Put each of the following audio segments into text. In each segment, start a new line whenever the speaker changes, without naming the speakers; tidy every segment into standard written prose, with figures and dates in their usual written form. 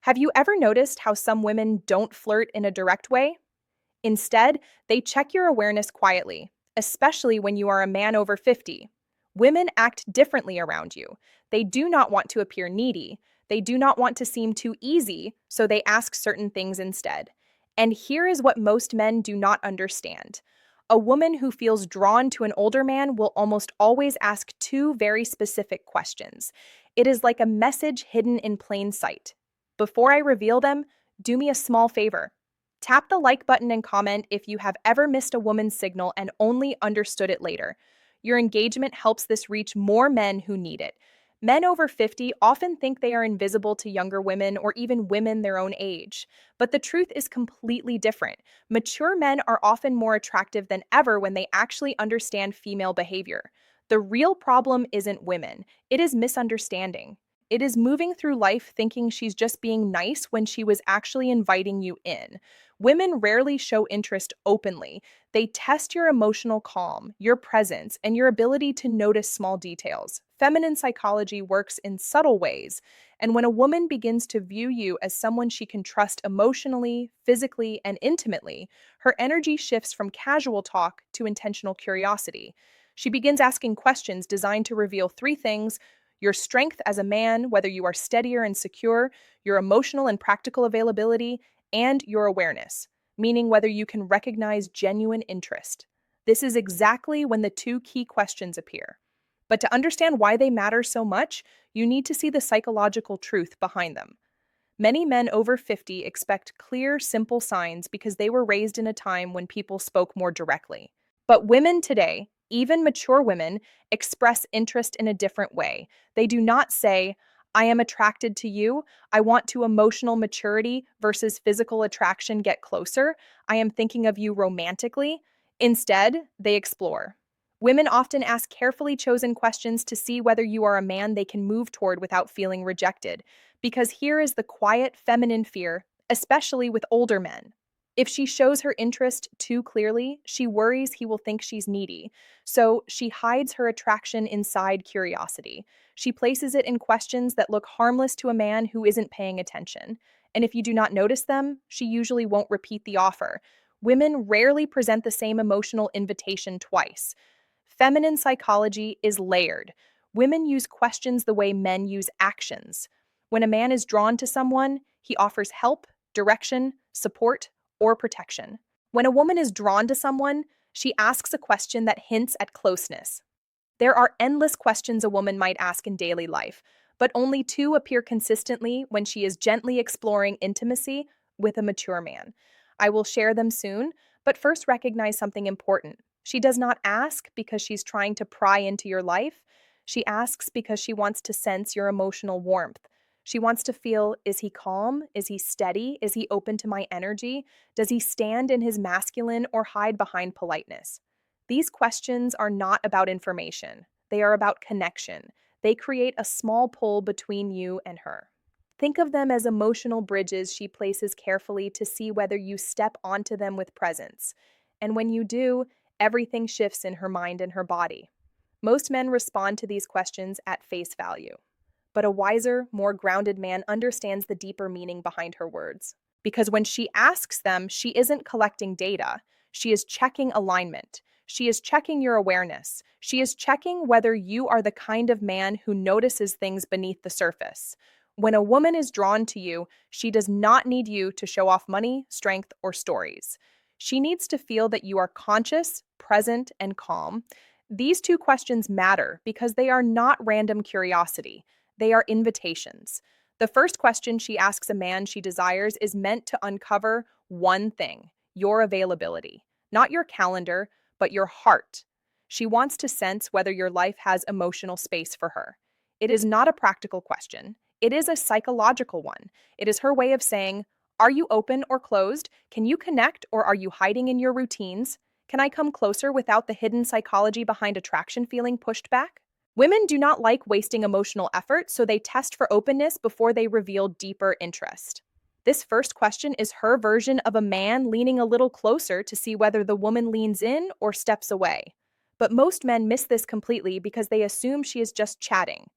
Have you ever noticed how some women don't flirt in a direct way? Instead, they check your awareness quietly, especially when you are a man over 50. Women act differently around you. They do not want to appear needy. They do not want to seem too easy, so they ask certain things instead. And here is what most men do not understand. A woman who feels drawn to an older man will almost always ask two very specific questions. It is like a message hidden in plain sight. Before I reveal them, do me a small favor. Tap the like button and comment if you have ever missed a woman's signal and only understood it later. Your engagement helps this reach more men who need it. Men over 50 often think they are invisible to younger women or even women their own age. But the truth is completely different. Mature men are often more attractive than ever when they actually understand female behavior. The real problem isn't women, it is misunderstanding. It is moving through life thinking she's just being nice when she was actually inviting you in. Women rarely show interest openly. They test your emotional calm, your presence, and your ability to notice small details. Feminine psychology works in subtle ways, and when a woman begins to view you as someone she can trust emotionally, physically, and intimately, her energy shifts from casual talk to intentional curiosity. She begins asking questions designed to reveal three things: your strength as a man, whether you are steadier and secure, your emotional and practical availability, and your awareness, meaning whether you can recognize genuine interest. This is exactly when the two key questions appear. But to understand why they matter so much, you need to see the psychological truth behind them. Many men over 50 expect clear, simple signs because they were raised in a time when people spoke more directly. But women today, even mature women, express interest in a different way. They do not say, I am attracted to you. I want to emotional maturity versus physical attraction get closer. I am thinking of you romantically. Instead, they explore. Women often ask carefully chosen questions to see whether you are a man they can move toward without feeling rejected. Because here is the quiet feminine fear, especially with older men. If she shows her interest too clearly, she worries he will think she's needy. So she hides her attraction inside curiosity. She places it in questions that look harmless to a man who isn't paying attention. And if you do not notice them, she usually won't repeat the offer. Women rarely present the same emotional invitation twice. Feminine psychology is layered. Women use questions the way men use actions. When a man is drawn to someone, he offers help, direction, support, or protection. When a woman is drawn to someone, she asks a question that hints at closeness. There are endless questions a woman might ask in daily life, but only two appear consistently when she is gently exploring intimacy with a mature man. I will share them soon, but first recognize something important. She does not ask because she's trying to pry into your life. She asks because she wants to sense your emotional warmth. She wants to feel, is he calm? Is he steady? Is he open to my energy? Does he stand in his masculine or hide behind politeness? These questions are not about information. They are about connection. They create a small pull between you and her. Think of them as emotional bridges she places carefully to see whether you step onto them with presence. And when you do, everything shifts in her mind and her body. Most men respond to these questions at face value. But a wiser, more grounded man understands the deeper meaning behind her words. Because when she asks them, she isn't collecting data. She is checking alignment. She is checking your awareness. She is checking whether you are the kind of man who notices things beneath the surface. When a woman is drawn to you, she does not need you to show off money, strength, or stories. She needs to feel that you are conscious, present, and calm. These two questions matter because they are not random curiosity. They are invitations. The first question she asks a man she desires is meant to uncover one thing: your availability. Not your calendar, but your heart. She wants to sense whether your life has emotional space for her. It is not a practical question. It is a psychological one. It is her way of saying, are you open or closed? Can you connect, or are you hiding in your routines? Can I come closer without the hidden psychology behind attraction feeling pushed back? Women do not like wasting emotional effort, so they test for openness before they reveal deeper interest. This first question is her version of a man leaning a little closer to see whether the woman leans in or steps away. But most men miss this completely because they assume she is just chatting.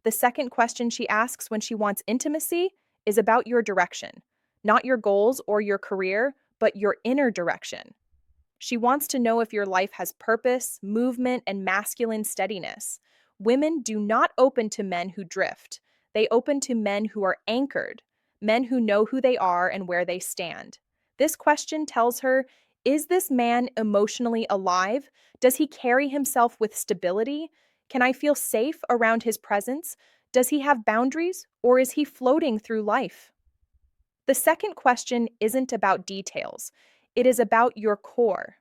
The second question she asks when she wants intimacy is about your direction, not your goals or your career, but your inner direction. She wants to know if your life has purpose, movement, and masculine steadiness. Women do not open to men who drift. They open to men who are anchored, men who know who they are and where they stand. This question tells her, is this man emotionally alive? Does he carry himself with stability? Can I feel safe around his presence? Does he have boundaries, or is he floating through life? The second question isn't about details, it is about your core.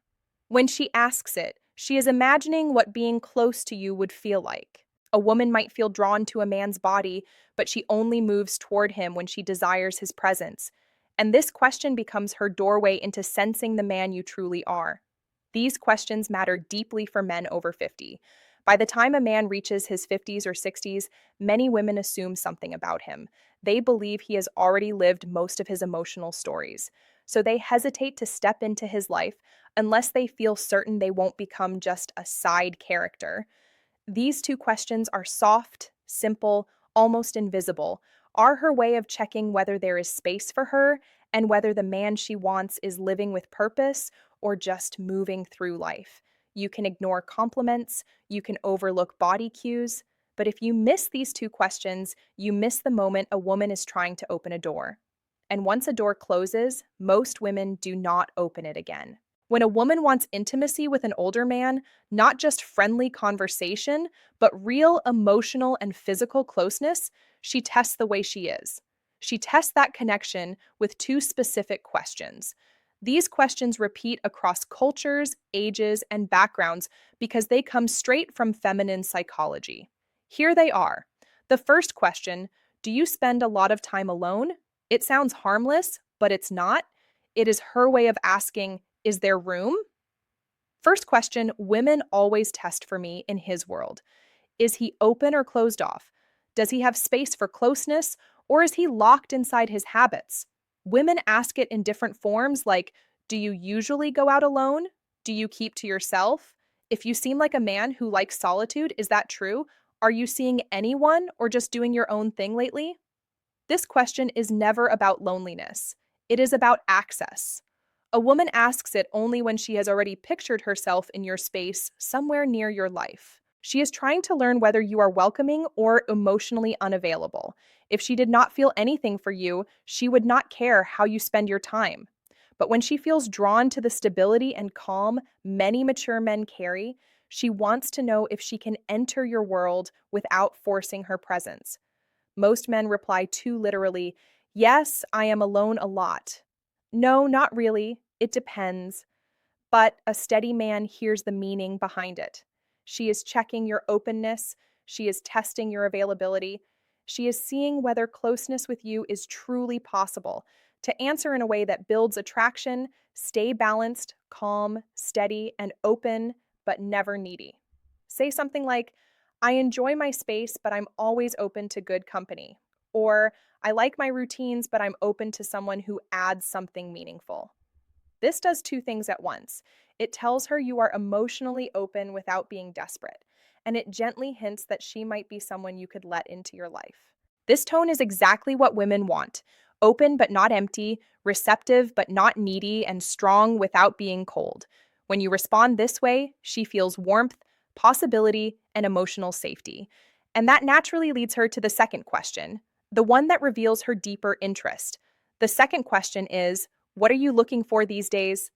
When she asks it, she is imagining what being close to you would feel like. A woman might feel drawn to a man's body, but she only moves toward him when she desires his presence. And this question becomes her doorway into sensing the man you truly are. These questions matter deeply for men over 50. By the time a man reaches his 50s or 60s, many women assume something about him. They believe he has already lived most of his emotional stories. So they hesitate to step into his life unless they feel certain they won't become just a side character. These two questions are soft, simple, almost invisible, are her way of checking whether there is space for her and whether the man she wants is living with purpose or just moving through life. You can ignore compliments, you can overlook body cues, but if you miss these two questions, you miss the moment a woman is trying to open a door. And once a door closes, most women do not open it again. When a woman wants intimacy with an older man, not just friendly conversation, but real emotional and physical closeness, she tests the way she is. She tests that connection with two specific questions. These questions repeat across cultures, ages, and backgrounds because they come straight from feminine psychology. Here they are. The first question, do you spend a lot of time alone? It sounds harmless, but it's not. It is her way of asking, is there room? First question, women always test for me in his world. Is he open or closed off? Does he have space for closeness, or is he locked inside his habits? Women ask it in different forms, like, do you usually go out alone? Do you keep to yourself? If you seem like a man who likes solitude, is that true? Are you seeing anyone or just doing your own thing lately? This question is never about loneliness. It is about access. A woman asks it only when she has already pictured herself in your space somewhere near your life. She is trying to learn whether you are welcoming or emotionally unavailable. If she did not feel anything for you, she would not care how you spend your time. But when she feels drawn to the stability and calm many mature men carry, she wants to know if she can enter your world without forcing her presence. Most men reply too literally, yes, I am alone a lot. No, not really. It depends. But a steady man hears the meaning behind it. She is checking your openness. She is testing your availability. She is seeing whether closeness with you is truly possible. To answer in a way that builds attraction, stay balanced, calm, steady, and open, but never needy. Say something like, I enjoy my space, but I'm always open to good company. Or, I like my routines, but I'm open to someone who adds something meaningful. This does two things at once. It tells her you are emotionally open without being desperate, and it gently hints that she might be someone you could let into your life. This tone is exactly what women want: open but not empty, receptive but not needy, and strong without being cold. When you respond this way, she feels warmth, possibility, and emotional safety. And that naturally leads her to the second question, the one that reveals her deeper interest. The second question is, what are you looking for these days?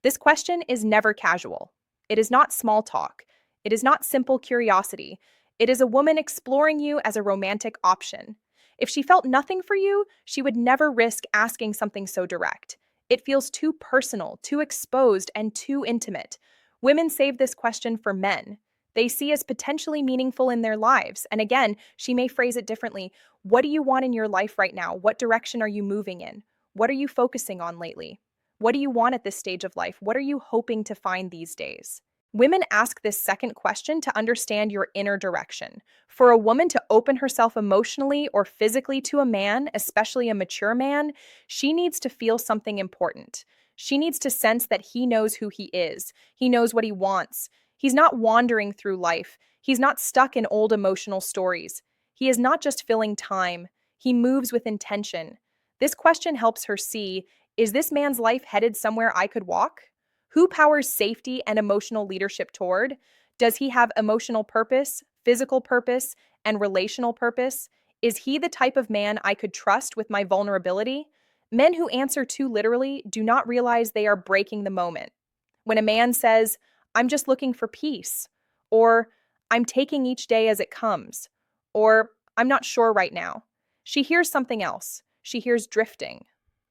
This question is never casual. It is not small talk. It is not simple curiosity. It is a woman exploring you as a romantic option. If she felt nothing for you, she would never risk asking something so direct. It feels too personal, too exposed, and too intimate. Women save this question for men. They see as potentially meaningful in their lives. And again, she may phrase it differently. What do you want in your life right now? What direction are you moving in? What are you focusing on lately? What do you want at this stage of life? What are you hoping to find these days? Women ask this second question to understand your inner direction. For a woman to open herself emotionally or physically to a man, especially a mature man, she needs to feel something important. She needs to sense that he knows who he is. He knows what he wants. He's not wandering through life. He's not stuck in old emotional stories. He is not just filling time. He moves with intention. This question helps her see, is this man's life headed somewhere I could walk? Who powers safety and emotional leadership toward? Does he have emotional purpose, physical purpose, and relational purpose? Is he the type of man I could trust with my vulnerability? Men who answer too literally do not realize they are breaking the moment. When a man says, I'm just looking for peace, or I'm taking each day as it comes, or I'm not sure right now, she hears something else. She hears drifting.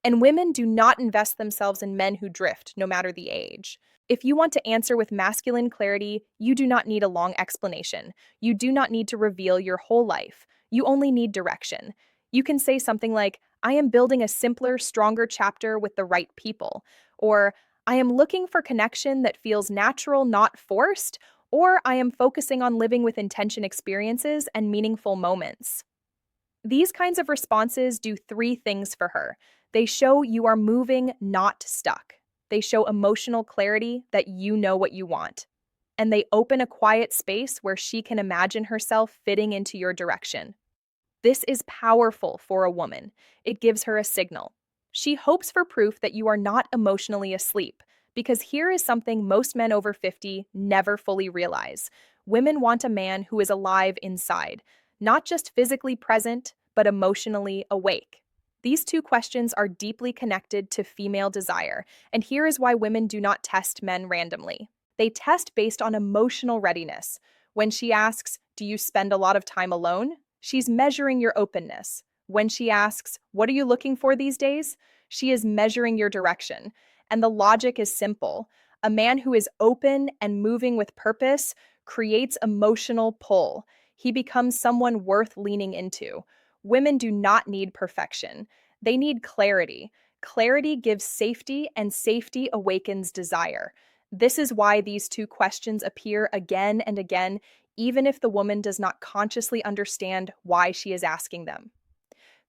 And women do not invest themselves in men who drift, no matter the age. If you want to answer with masculine clarity, you do not need a long explanation. You do not need to reveal your whole life. You only need direction. You can say something like, I am building a simpler, stronger chapter with the right people, or I am looking for connection that feels natural, not forced, or I am focusing on living with intention experiences and meaningful moments. These kinds of responses do three things for her. They show you are moving, not stuck. They show emotional clarity that you know what you want. And they open a quiet space where she can imagine herself fitting into your direction. This is powerful for a woman. It gives her a signal. She hopes for proof that you are not emotionally asleep, because here is something most men over 50 never fully realize. Women want a man who is alive inside, not just physically present, but emotionally awake. These two questions are deeply connected to female desire, and here is why women do not test men randomly. They test based on emotional readiness. When she asks, do you spend a lot of time alone? She's measuring your openness. When she asks, what are you looking for these days? She is measuring your direction. And the logic is simple. A man who is open and moving with purpose creates emotional pull. He becomes someone worth leaning into. Women do not need perfection. They need clarity. Clarity gives safety, and safety awakens desire. This is why these two questions appear again and again, even if the woman does not consciously understand why she is asking them.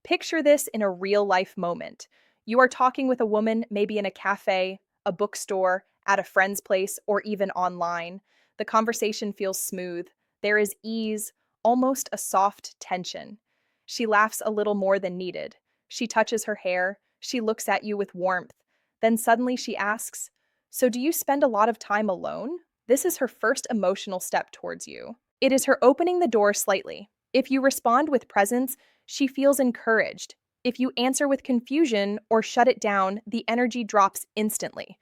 Picture this in a real-life moment. You are talking with a woman, maybe in a cafe, a bookstore, at a friend's place, or even online. The conversation feels smooth. There is ease, almost a soft tension. She laughs a little more than needed. She touches her hair. She looks at you with warmth. Then suddenly she asks, so do you spend a lot of time alone? This is her first emotional step towards you. It is her opening the door slightly. If you respond with presence, she feels encouraged. If you answer with confusion or shut it down, the energy drops instantly.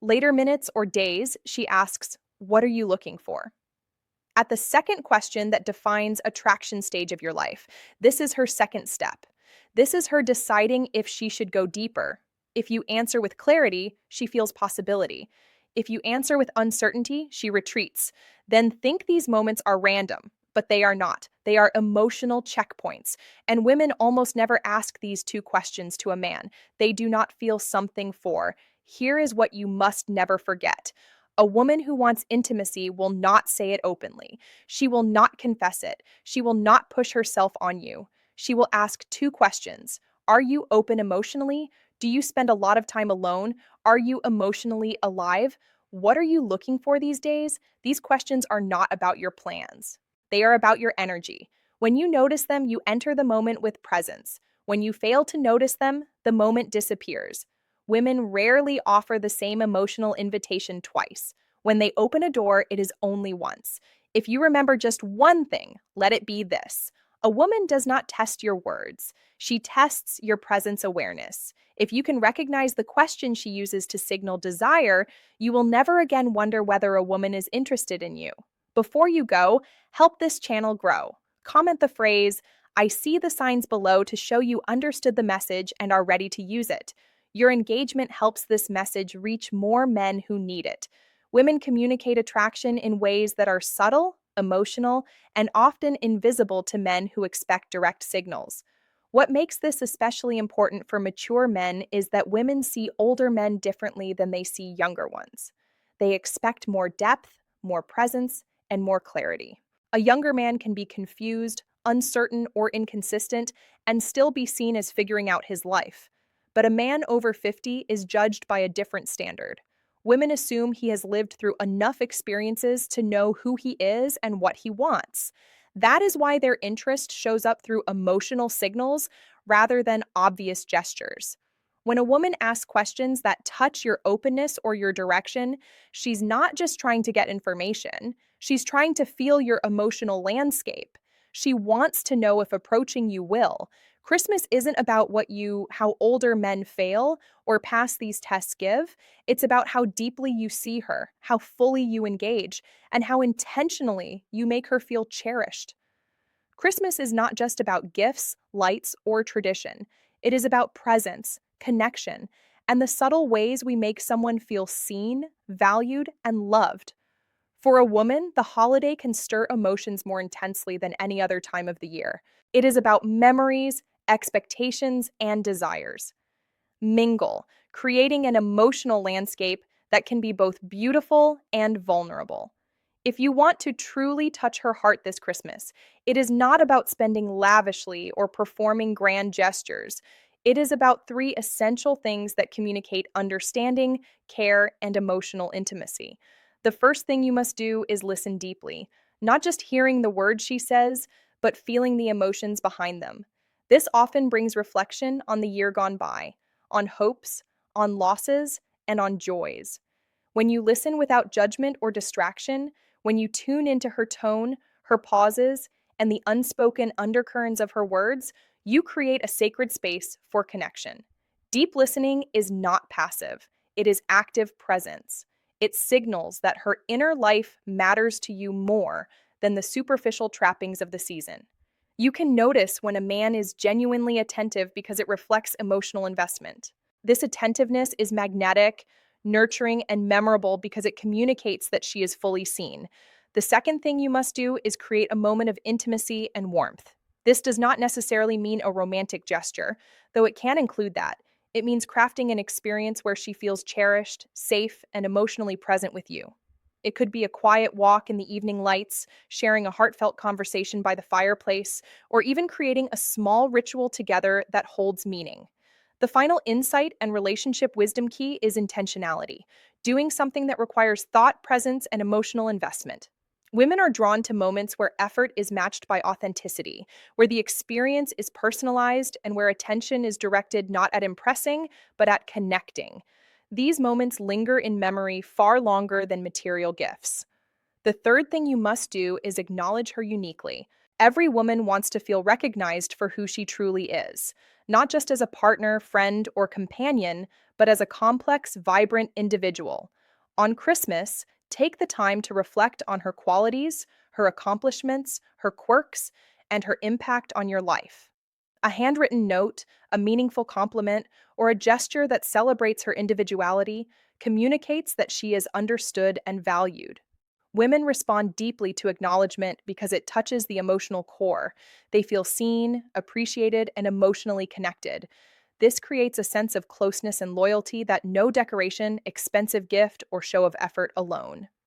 Later minutes or days, she asks, what are you looking for? At the second question that defines attraction stage of your life, this is her second step. This is her deciding if she should go deeper. If you answer with clarity, she feels possibility. If you answer with uncertainty, she retreats. Then think these moments are random, but they are not. They are emotional checkpoints. And women almost never ask these two questions to a man. They do not feel something for. Here is what you must never forget. A woman who wants intimacy will not say it openly. She will not confess it. She will not push herself on you. She will ask two questions. Are you open emotionally? Do you spend a lot of time alone? Are you emotionally alive? What are you looking for these days? These questions are not about your plans. They are about your energy. When you notice them, you enter the moment with presence. When you fail to notice them, the moment disappears. Women rarely offer the same emotional invitation twice. When they open a door, it is only once. If you remember just one thing, let it be this. A woman does not test your words. She tests your presence awareness. If you can recognize the question she uses to signal desire, you will never again wonder whether a woman is interested in you. Before you go, help this channel grow. Comment the phrase, I see the signs below to show you understood the message and are ready to use it. Your engagement helps this message reach more men who need it. Women communicate attraction in ways that are subtle, emotional, and often invisible to men who expect direct signals. What makes this especially important for mature men is that women see older men differently than they see younger ones. They expect more depth, more presence, and more clarity. A younger man can be confused, uncertain, or inconsistent and still be seen as figuring out his life. But a man over 50 is judged by a different standard. Women assume he has lived through enough experiences to know who he is and what he wants. That is why their interest shows up through emotional signals rather than obvious gestures. When a woman asks questions that touch your openness or your direction, she's not just trying to get information, she's trying to feel your emotional landscape. She wants to know if approaching you will. Christmas isn't about how older men fail or pass these tests give. It's about how deeply you see her, how fully you engage, and how intentionally you make her feel cherished. Christmas is not just about gifts, lights, or tradition. It is about presence, connection, and the subtle ways we make someone feel seen, valued, and loved. For a woman, the holiday can stir emotions more intensely than any other time of the year. It is about memories, expectations, and desires. Mingle, creating an emotional landscape that can be both beautiful and vulnerable. If you want to truly touch her heart this Christmas, it is not about spending lavishly or performing grand gestures. It is about three essential things that communicate understanding, care, and emotional intimacy. The first thing you must do is listen deeply, not just hearing the words she says, but feeling the emotions behind them. This often brings reflection on the year gone by, on hopes, on losses, and on joys. When you listen without judgment or distraction, when you tune into her tone, her pauses, and the unspoken undercurrents of her words, you create a sacred space for connection. Deep listening is not passive, it is active presence. It signals that her inner life matters to you more than the superficial trappings of the season. You can notice when a man is genuinely attentive because it reflects emotional investment. This attentiveness is magnetic, nurturing, and memorable because it communicates that she is fully seen. The second thing you must do is create a moment of intimacy and warmth. This does not necessarily mean a romantic gesture, though it can include that. It means crafting an experience where she feels cherished, safe, and emotionally present with you. It could be a quiet walk in the evening lights, sharing a heartfelt conversation by the fireplace, or even creating a small ritual together that holds meaning. The final insight and relationship wisdom key is intentionality, doing something that requires thought, presence, and emotional investment. Women are drawn to moments where effort is matched by authenticity, where the experience is personalized, and where attention is directed not at impressing, but at connecting. These moments linger in memory far longer than material gifts. The third thing you must do is acknowledge her uniquely. Every woman wants to feel recognized for who she truly is, not just as a partner, friend, or companion, but as a complex, vibrant individual. On Christmas, take the time to reflect on her qualities, her accomplishments, her quirks, and her impact on your life. A handwritten note, a meaningful compliment, or a gesture that celebrates her individuality communicates that she is understood and valued. Women respond deeply to acknowledgement because it touches the emotional core. They feel seen, appreciated, and emotionally connected. This creates a sense of closeness and loyalty that no decoration, expensive gift, or show of effort alone.